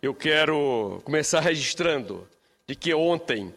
Eu quero começar registrando de que ontem,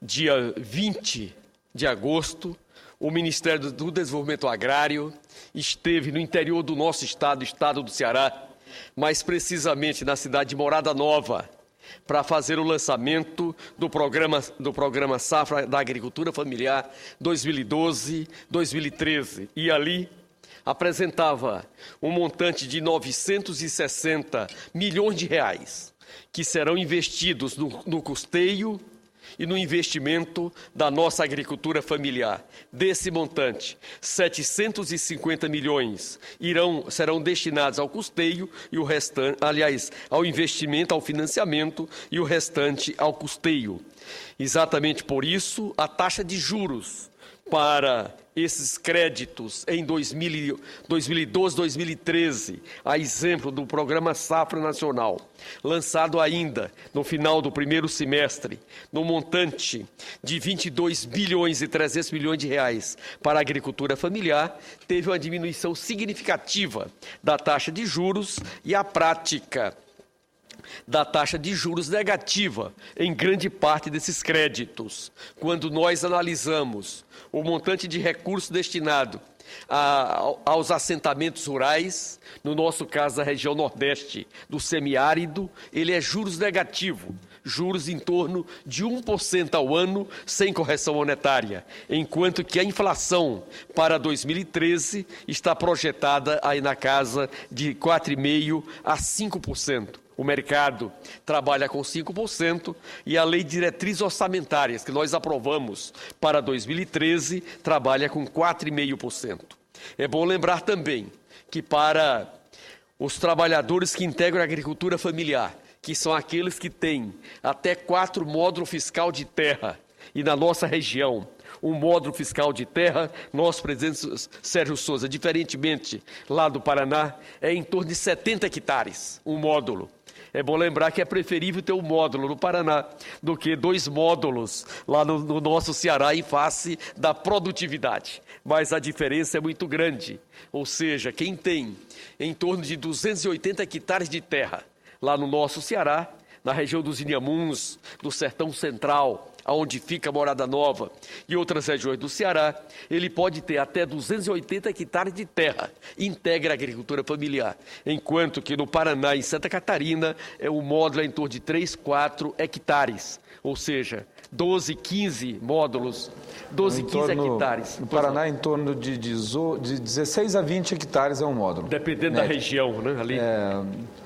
dia 20 de agosto, o Ministério do Desenvolvimento Agrário esteve no interior do nosso estado do Ceará, mais precisamente na cidade de Morada Nova, para fazer o lançamento do programa Safra da Agricultura Familiar 2012-2013. E ali apresentava um montante de 960 milhões de reais, que serão investidos no custeio e no investimento da nossa agricultura familiar. Desse montante, 750 milhões serão destinados ao custeio e o restante, ao investimento, ao financiamento e o restante ao custeio. Exatamente por isso, a taxa de juros para esses créditos em 2012, 2013, a exemplo do Programa Safra Nacional, lançado ainda no final do primeiro semestre, no montante de 22 bilhões e 300 milhões de reais para a agricultura familiar, teve uma diminuição significativa da taxa de juros e a prática da taxa de juros negativa em grande parte desses créditos. Quando nós analisamos o montante de recursos destinado aos assentamentos rurais, no nosso caso, a região nordeste do semiárido, ele é juros negativo, juros em torno de 1% ao ano, sem correção monetária, enquanto que a inflação para 2013 está projetada aí na casa de 4,5% a 5%. O mercado trabalha com 5% e a Lei de Diretrizes Orçamentárias, que nós aprovamos para 2013, trabalha com 4,5%. É bom lembrar também que para os trabalhadores que integram a agricultura familiar, que são aqueles que têm até 4 módulos fiscal de terra, e na nossa região, um módulo fiscal de terra, nosso presidente Sérgio Souza, diferentemente lá do Paraná, é em torno de 70 hectares, um módulo. É bom lembrar que é preferível ter um módulo no Paraná do que 2 módulos lá no nosso Ceará em face da produtividade. Mas a diferença é muito grande. Ou seja, quem tem em torno de 280 hectares de terra lá no nosso Ceará, na região dos Inhamuns, do Sertão Central, onde fica Morada Nova e outras regiões do Ceará, ele pode ter até 280 hectares de terra, integra a agricultura familiar, enquanto que no Paraná e em Santa Catarina o módulo é em torno de 3, 4 hectares, ou seja, 12, 15 módulos, 12, 15 hectares. No Paraná, em torno de 16 a 20 hectares é um módulo. Dependendo da região, né? Ali é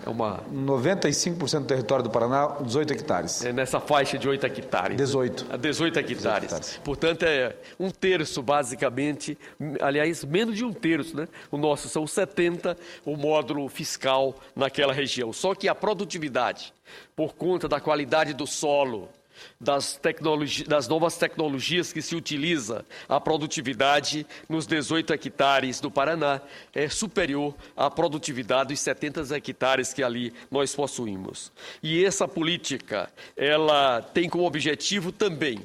uma... 95% do território do Paraná, 18 hectares. É nessa faixa de 8 hectares. 18. 18 hectares. Portanto, é 1/3, basicamente, aliás, menos de 1/3, né? O nosso são 70, o módulo fiscal naquela região. Só que a produtividade, por conta da qualidade do solo, das novas tecnologias que se utiliza, a produtividade nos 18 hectares do Paraná é superior à produtividade dos 70 hectares que ali nós possuímos. E essa política, ela tem como objetivo também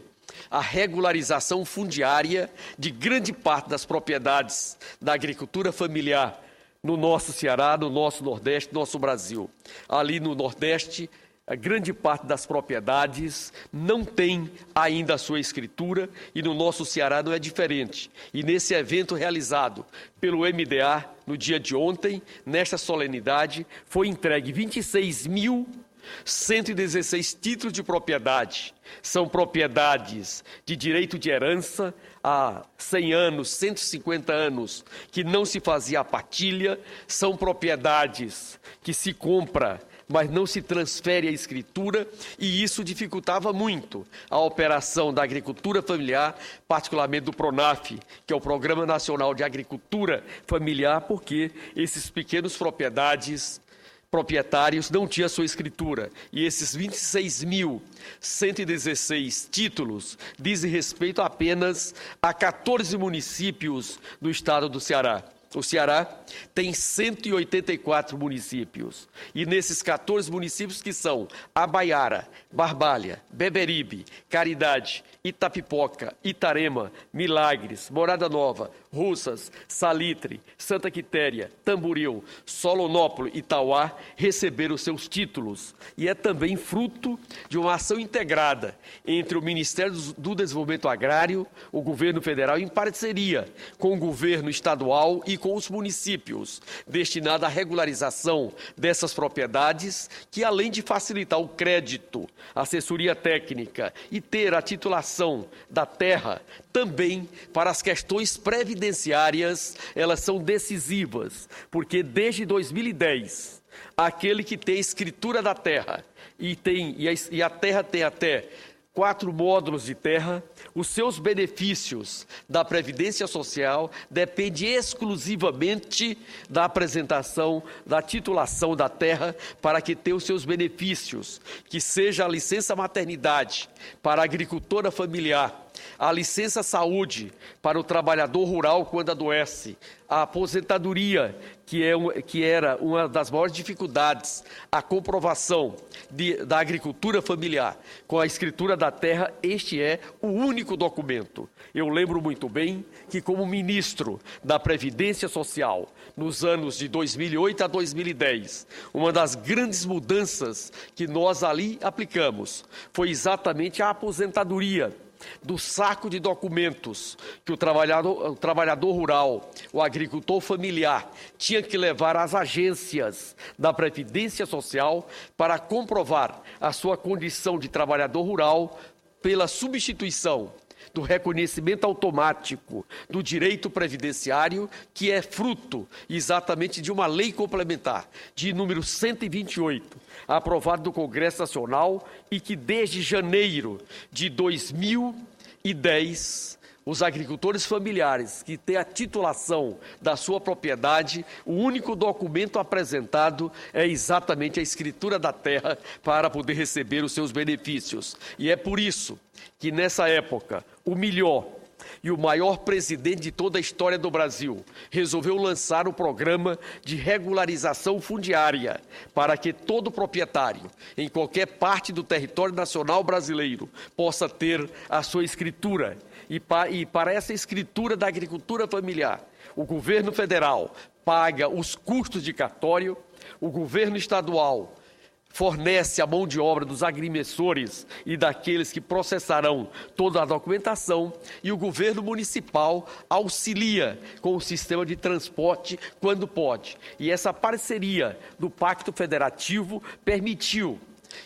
a regularização fundiária de grande parte das propriedades da agricultura familiar no nosso Ceará, no nosso Nordeste, no nosso Brasil. Ali no Nordeste, a grande parte das propriedades não tem ainda a sua escritura e no nosso Ceará não é diferente. E nesse evento realizado pelo MDA, no dia de ontem, nesta solenidade, foi entregue 26.116 títulos de propriedade. São propriedades de direito de herança há 100 anos, 150 anos, que não se fazia a partilha. São propriedades que se compra, mas não se transfere a escritura, e isso dificultava muito a operação da agricultura familiar, particularmente do PRONAF, que é o Programa Nacional de Agricultura Familiar, porque esses pequenos proprietários não tinham a sua escritura. E esses 26.116 títulos dizem respeito apenas a 14 municípios do estado do Ceará. O Ceará tem 184 municípios, e nesses 14 municípios que são Abaiara, Barbalha, Beberibe, Caridade, Itapipoca, Itarema, Milagres, Morada Nova, Russas, Salitre, Santa Quitéria, Tamboril, Solonópole e Tauá receberam seus títulos. E é também fruto de uma ação integrada entre o Ministério do Desenvolvimento Agrário, o governo federal, em parceria com o governo estadual e com os municípios, destinada à regularização dessas propriedades, que além de facilitar o crédito, assessoria técnica e ter a titulação da terra, também para as questões previdenciárias, elas são decisivas, porque desde 2010, aquele que tem escritura da terra e a terra tem até 4 módulos de terra, os seus benefícios da Previdência Social dependem exclusivamente da apresentação, da titulação da terra para que tenha os seus benefícios, que seja a licença maternidade para a agricultora familiar, a licença saúde para o trabalhador rural quando adoece, a aposentadoria, que era uma das maiores dificuldades, a comprovação da agricultura familiar com a escritura da terra. Este é o único documento. Eu lembro muito bem que, como ministro da Previdência Social, nos anos de 2008 a 2010, uma das grandes mudanças que nós ali aplicamos foi exatamente a aposentadoria do saco de documentos que o trabalhador rural, o agricultor familiar, tinha que levar às agências da Previdência Social para comprovar a sua condição de trabalhador rural pela substituição do reconhecimento automático do direito previdenciário, que é fruto exatamente de uma lei complementar de número 128, aprovada no Congresso Nacional, e que desde janeiro de 2010, os agricultores familiares que têm a titulação da sua propriedade, o único documento apresentado é exatamente a escritura da terra para poder receber os seus benefícios. E é por isso que nessa época o melhor e o maior presidente de toda a história do Brasil resolveu lançar o programa de regularização fundiária para que todo proprietário, em qualquer parte do território nacional brasileiro, possa ter a sua escritura. E para essa escritura da agricultura familiar, o governo federal paga os custos de cartório, o governo estadual fornece a mão de obra dos agrimensores e daqueles que processarão toda a documentação, e o governo municipal auxilia com o sistema de transporte quando pode. E essa parceria do Pacto Federativo permitiu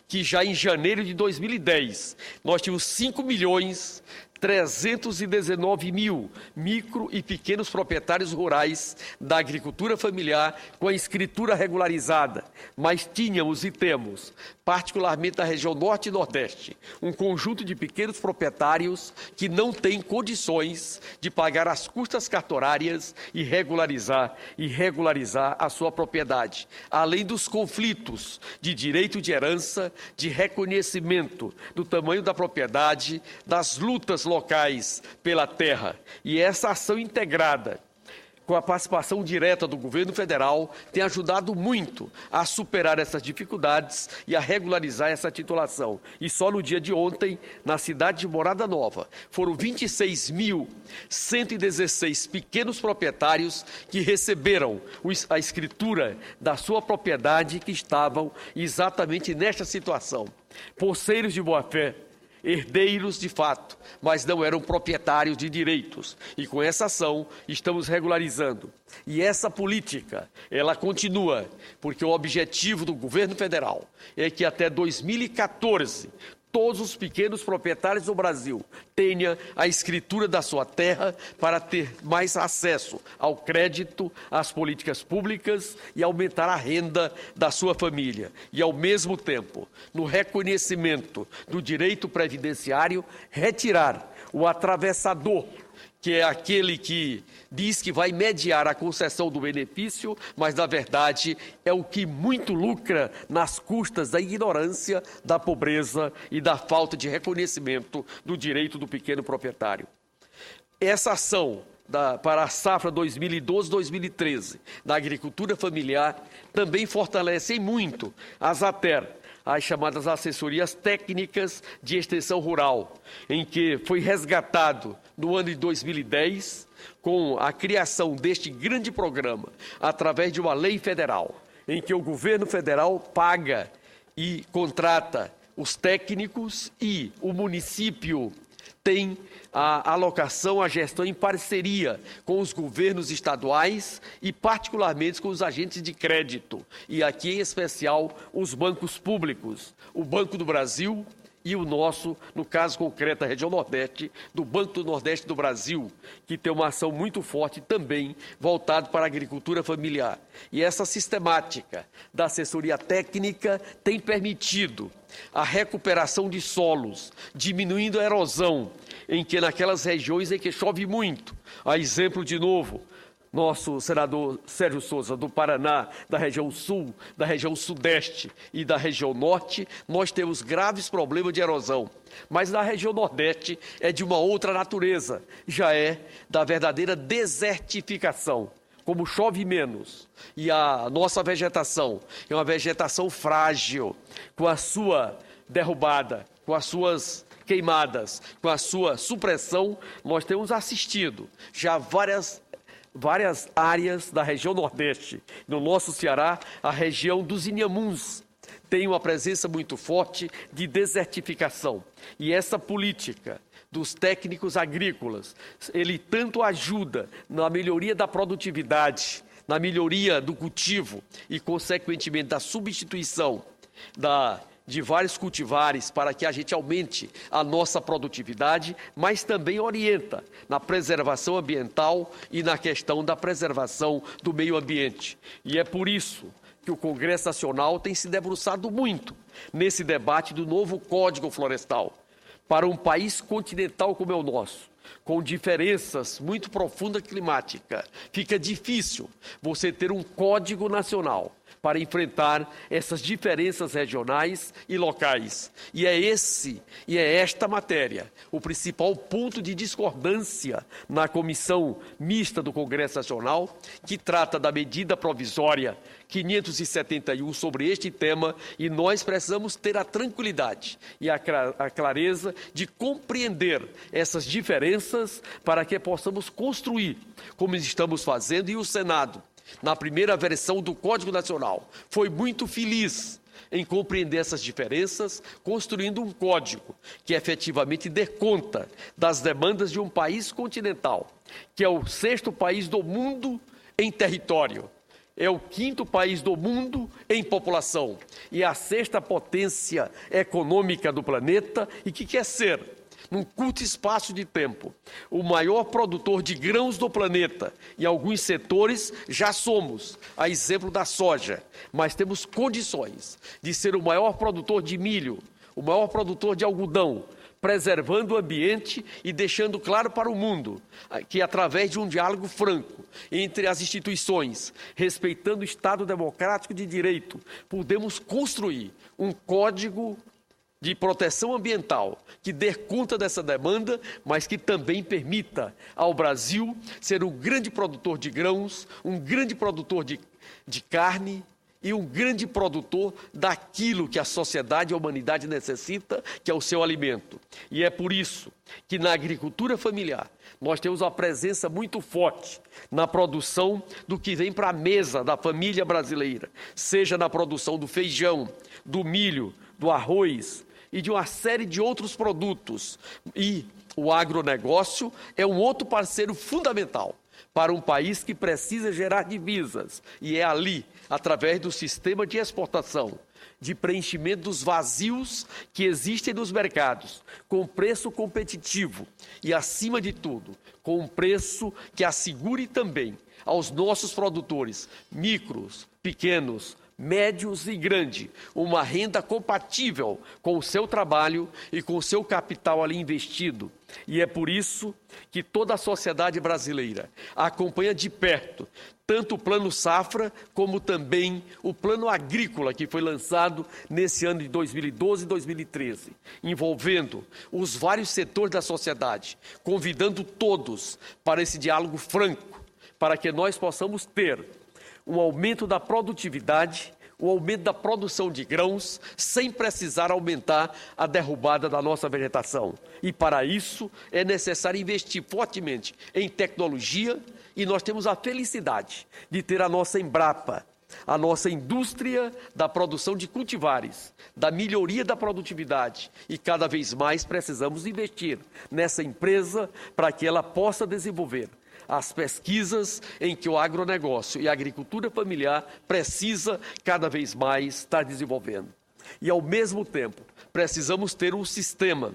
que já em janeiro de 2010 nós tínhamos 5.319.000 micro e pequenos proprietários rurais da agricultura familiar com a escritura regularizada, mas tínhamos e temos, particularmente na região Norte e Nordeste, um conjunto de pequenos proprietários que não têm condições de pagar as custas cartorárias e regularizar a sua propriedade, além dos conflitos de direito de herança, de reconhecimento do tamanho da propriedade, das lutas locais pela terra. E essa ação integrada, com a participação direta do governo federal, tem ajudado muito a superar essas dificuldades e a regularizar essa titulação. E só no dia de ontem, na cidade de Morada Nova, foram 26.116 pequenos proprietários que receberam a escritura da sua propriedade, que estavam exatamente nesta situação. Poceiros de boa-fé, herdeiros de fato, mas não eram proprietários de direitos. E com essa ação estamos regularizando. E essa política, ela continua, porque o objetivo do governo federal é que até 2014 todos os pequenos proprietários do Brasil tenham a escritura da sua terra para ter mais acesso ao crédito, às políticas públicas e aumentar a renda da sua família. E, ao mesmo tempo, no reconhecimento do direito previdenciário, retirar o atravessador, que é aquele que diz que vai mediar a concessão do benefício, mas, na verdade, é o que muito lucra nas custas da ignorância, da pobreza e da falta de reconhecimento do direito do pequeno proprietário. Essa ação para a safra 2012-2013 da agricultura familiar também fortalece muito as ATER, as chamadas assessorias técnicas de extensão rural, em que foi resgatado no ano de 2010, com a criação deste grande programa, através de uma lei federal, em que o governo federal paga e contrata os técnicos e o município tem a alocação, a gestão em parceria com os governos estaduais e particularmente com os agentes de crédito. E aqui em especial os bancos públicos, o Banco do Brasil e o nosso, no caso concreto, a região Nordeste, do Banco do Nordeste do Brasil, que tem uma ação muito forte também voltada para a agricultura familiar. E essa sistemática da assessoria técnica tem permitido a recuperação de solos, diminuindo a erosão, em que naquelas regiões em que chove muito, a exemplo de novo, nosso senador Sérgio Souza, do Paraná, da região sul, da região sudeste e da região norte, nós temos graves problemas de erosão. Mas na região nordeste é de uma outra natureza, já é da verdadeira desertificação. Como chove menos e a nossa vegetação é uma vegetação frágil, com a sua derrubada, com as suas queimadas, com a sua supressão, nós temos assistido já várias áreas da região Nordeste. No nosso Ceará, a região dos Inhamuns tem uma presença muito forte de desertificação. E essa política dos técnicos agrícolas, ele tanto ajuda na melhoria da produtividade, na melhoria do cultivo e, consequentemente, da substituição de vários cultivares para que a gente aumente a nossa produtividade, mas também orienta na preservação ambiental e na questão da preservação do meio ambiente. E é por isso que o Congresso Nacional tem se debruçado muito nesse debate do novo Código Florestal. Para um país continental como é o nosso, com diferenças muito profundas climáticas, fica difícil você ter um código nacional para enfrentar essas diferenças regionais e locais. E é esta matéria o principal ponto de discordância na comissão mista do Congresso Nacional, que trata da medida provisória 571 sobre este tema, e nós precisamos ter a tranquilidade e a clareza de compreender essas diferenças para que possamos construir, como estamos fazendo, e o Senado, na primeira versão do Código Nacional, foi muito feliz em compreender essas diferenças, construindo um código que efetivamente dê conta das demandas de um país continental, que é o 6º país do mundo em território, é o 5º país do mundo em população e a 6ª potência econômica do planeta e que quer ser, num curto espaço de tempo, o maior produtor de grãos do planeta. Em alguns setores já somos, a exemplo da soja, mas temos condições de ser o maior produtor de milho, o maior produtor de algodão, preservando o ambiente e deixando claro para o mundo que, através de um diálogo franco entre as instituições, respeitando o Estado democrático de direito, podemos construir um código de proteção ambiental que dê conta dessa demanda, mas que também permita ao Brasil ser um grande produtor de grãos, um grande produtor de carne e um grande produtor daquilo que a sociedade e a humanidade necessita, que é o seu alimento. E é por isso que na agricultura familiar nós temos uma presença muito forte na produção do que vem para a mesa da família brasileira, seja na produção do feijão, do milho, do arroz e de uma série de outros produtos. E o agronegócio é um outro parceiro fundamental para um país que precisa gerar divisas. E é ali, através do sistema de exportação, de preenchimento dos vazios que existem nos mercados, com preço competitivo e, acima de tudo, com um preço que assegure também aos nossos produtores, micros, pequenos, médios e grandes, uma renda compatível com o seu trabalho e com o seu capital ali investido. E é por isso que toda a sociedade brasileira acompanha de perto tanto o Plano Safra como também o Plano Agrícola, que foi lançado nesse ano de 2012 e 2013, envolvendo os vários setores da sociedade, convidando todos para esse diálogo franco, para que nós possamos ter um aumento da produtividade, o aumento da produção de grãos sem precisar aumentar a derrubada da nossa vegetação. E para isso é necessário investir fortemente em tecnologia e nós temos a felicidade de ter a nossa Embrapa, a nossa indústria da produção de cultivares, da melhoria da produtividade e cada vez mais precisamos investir nessa empresa para que ela possa desenvolver as pesquisas em que o agronegócio e a agricultura familiar precisa cada vez mais estar desenvolvendo. E, ao mesmo tempo, precisamos ter um sistema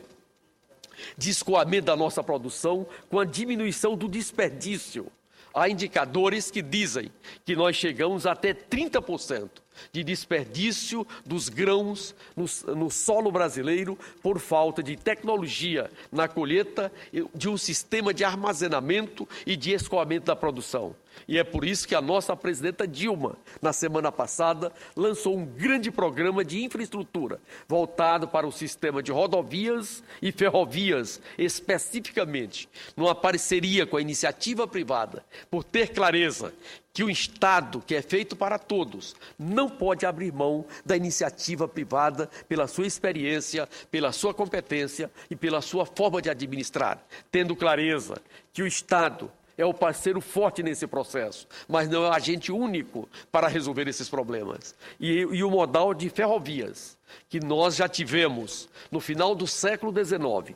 de escoamento da nossa produção com a diminuição do desperdício. Há indicadores que dizem que nós chegamos até 30% de desperdício dos grãos no solo brasileiro por falta de tecnologia na colheita, de um sistema de armazenamento e de escoamento da produção. E é por isso que a nossa presidenta Dilma, na semana passada, lançou um grande programa de infraestrutura voltado para o sistema de rodovias e ferrovias, especificamente, numa parceria com a iniciativa privada, por ter clareza que o Estado, que é feito para todos, não pode abrir mão da iniciativa privada pela sua experiência, pela sua competência e pela sua forma de administrar, tendo clareza que o Estado é o parceiro forte nesse processo, mas não é o agente único para resolver esses problemas. E o modal de ferrovias, que nós já tivemos no final do século XIX,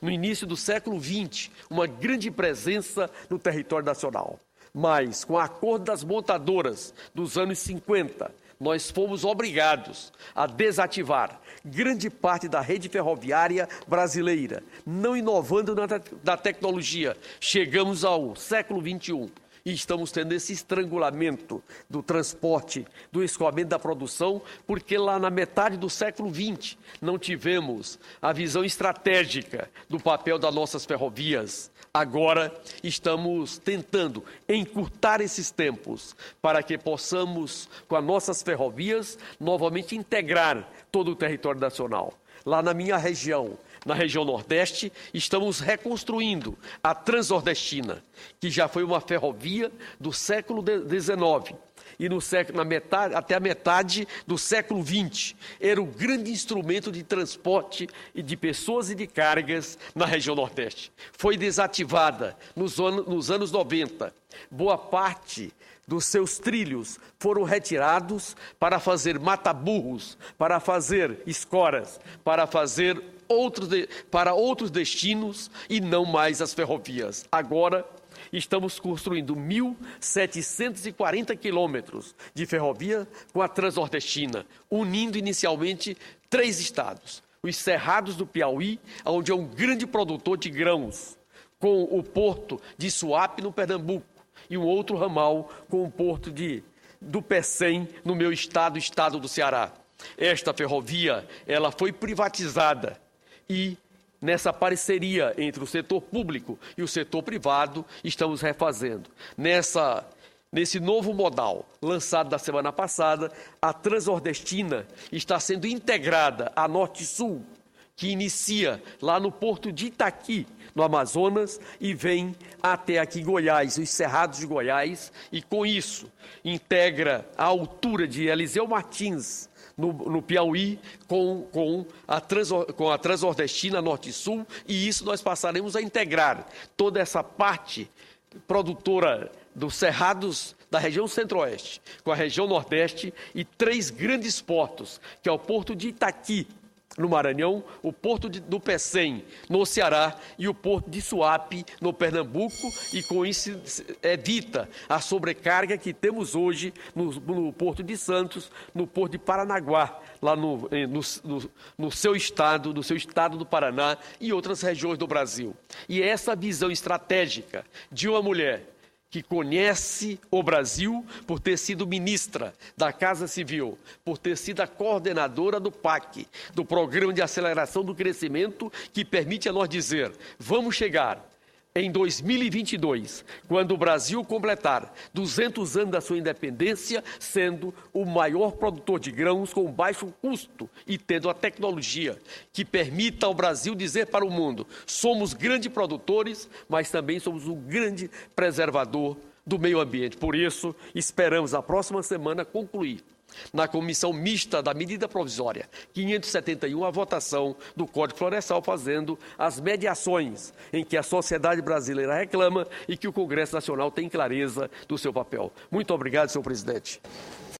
no início do século XX, uma grande presença no território nacional. Mas, com o acordo das montadoras dos anos 50, nós fomos obrigados a desativar grande parte da rede ferroviária brasileira, não inovando na tecnologia. Chegamos ao século XXI e estamos tendo esse estrangulamento do transporte, do escoamento da produção, porque lá na metade do século XX não tivemos a visão estratégica do papel das nossas ferrovias. Agora estamos tentando encurtar esses tempos para que possamos, com as nossas ferrovias, novamente integrar todo o território nacional. Lá na minha região, na região Nordeste, estamos reconstruindo a Transnordestina, que já foi uma ferrovia do século XIX. E até a metade do século XX, era o grande instrumento de transporte de pessoas e de cargas na região Nordeste. Foi desativada nos anos 90. Boa parte dos seus trilhos foram retirados para fazer mata-burros, para fazer escoras, para outros destinos e não mais as ferrovias. Agora, estamos construindo 1.740 quilômetros de ferrovia com a Transnordestina, unindo inicialmente 3 estados. Os Cerrados do Piauí, onde é um grande produtor de grãos, com o porto de Suape, no Pernambuco, e um outro ramal com o porto do Pecém, no meu estado, o estado do Ceará. Esta ferrovia, ela foi privatizada e, nessa parceria entre o setor público e o setor privado, estamos refazendo. Nesse novo modal, lançado na semana passada, a Transnordestina está sendo integrada à Norte-Sul, que inicia lá no porto de Itaqui, no Amazonas, e vem até aqui Goiás, os Cerrados de Goiás, e com isso integra a altura de Eliseu Martins, no Piauí, com a Transnordestina Norte e Sul, e isso nós passaremos a integrar toda essa parte produtora dos Cerrados da região Centro-Oeste, com a região Nordeste e 3 grandes portos, que é o porto de Itaqui, no Maranhão, o porto do Pecém, no Ceará, e o porto de Suape, no Pernambuco, e com isso evita a sobrecarga que temos hoje no porto de Santos, no porto de Paranaguá, lá no seu estado do Paraná e outras regiões do Brasil. E essa visão estratégica de uma mulher que conhece o Brasil por ter sido ministra da Casa Civil, por ter sido a coordenadora do PAC, do Programa de Aceleração do Crescimento, que permite a nós dizer, vamos chegar em 2022, quando o Brasil completar 200 anos da sua independência, sendo o maior produtor de grãos com baixo custo e tendo a tecnologia que permita ao Brasil dizer para o mundo, somos grandes produtores, mas também somos um grande preservador do meio ambiente. Por isso, esperamos a próxima semana concluir na comissão mista da medida provisória 571 a votação do Código Florestal, fazendo as mediações em que a sociedade brasileira reclama e que o Congresso Nacional tem clareza do seu papel. Muito obrigado, senhor presidente.